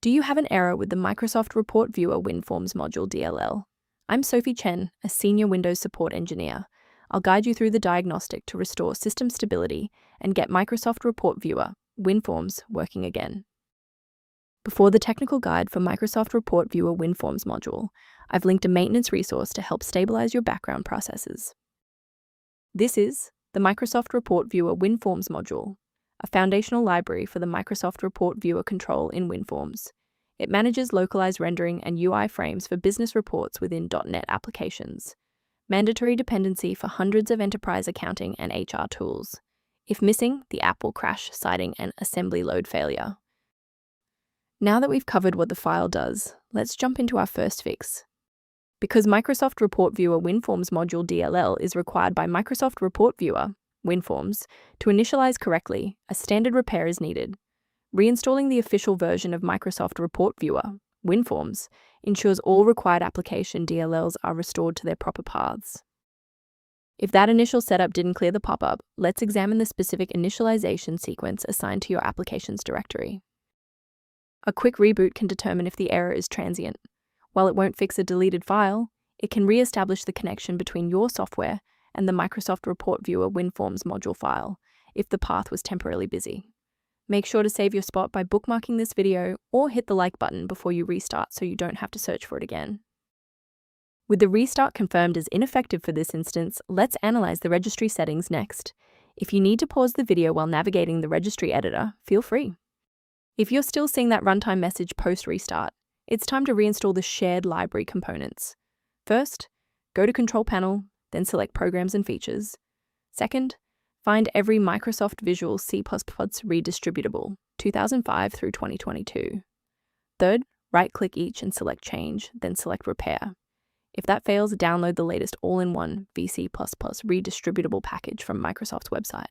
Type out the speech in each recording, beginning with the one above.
Do you have an error with the Microsoft Report Viewer WinForms module DLL? I'm Sophie Chen, a senior Windows support engineer. I'll guide you through the diagnostic to restore system stability and get Microsoft Report Viewer WinForms working again. Before the technical guide for Microsoft Report Viewer WinForms module, I've linked a maintenance resource to help stabilize your background processes. This is the Microsoft Report Viewer WinForms module, a foundational library for the Microsoft Report Viewer control in WinForms. It manages localized rendering and UI frames for business reports within .NET applications. Mandatory dependency for hundreds of enterprise accounting and HR tools. If missing, the app will crash, citing an assembly load failure. Now that we've covered what the file does, let's jump into our first fix. Because Microsoft Report Viewer WinForms module DLL is required by Microsoft Report Viewer WinForms to initialize correctly, a standard repair is needed. Reinstalling the official version of Microsoft Report Viewer WinForms ensures all required application DLLs are restored to their proper paths. If that initial setup didn't clear the pop-up, let's examine the specific initialization sequence assigned to your applications directory. A quick reboot can determine if the error is transient. While it won't fix a deleted file, it can re-establish the connection between your software and the Microsoft Report Viewer WinForms module file if the path was temporarily busy. Make sure to save your spot by bookmarking this video or hit the like button before you restart so you don't have to search for it again. With the restart confirmed as ineffective for this instance, let's analyze the registry settings next. If you need to pause the video while navigating the registry editor, feel free. If you're still seeing that runtime message post-restart, it's time to reinstall the shared library components. First, go to Control Panel, then select Programs and Features. Second, find every Microsoft Visual C++ redistributable, 2005 through 2022. Third, right-click each and select Change, then select Repair. If that fails, download the latest all-in-one VC++ redistributable package from Microsoft's website.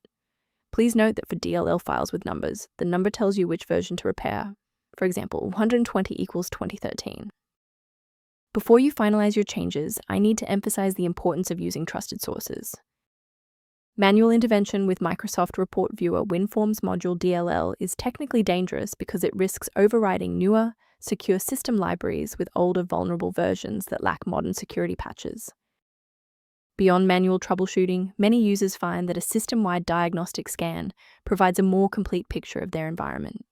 Please note that for DLL files with numbers, the number tells you which version to repair. For example, 120 equals 2013. Before you finalize your changes, I need to emphasize the importance of using trusted sources. Manual intervention with Microsoft Report Viewer WinForms module DLL is technically dangerous because it risks overriding newer, secure system libraries with older vulnerable versions that lack modern security patches. Beyond manual troubleshooting, many users find that a system-wide diagnostic scan provides a more complete picture of their environment.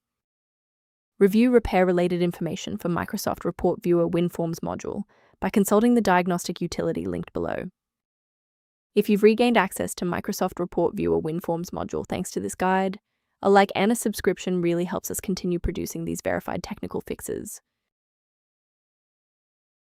Review repair-related information for Microsoft Report Viewer WinForms module by consulting the diagnostic utility linked below. If you've regained access to Microsoft Report Viewer WinForms module thanks to this guide, a like and a subscription really helps us continue producing these verified technical fixes.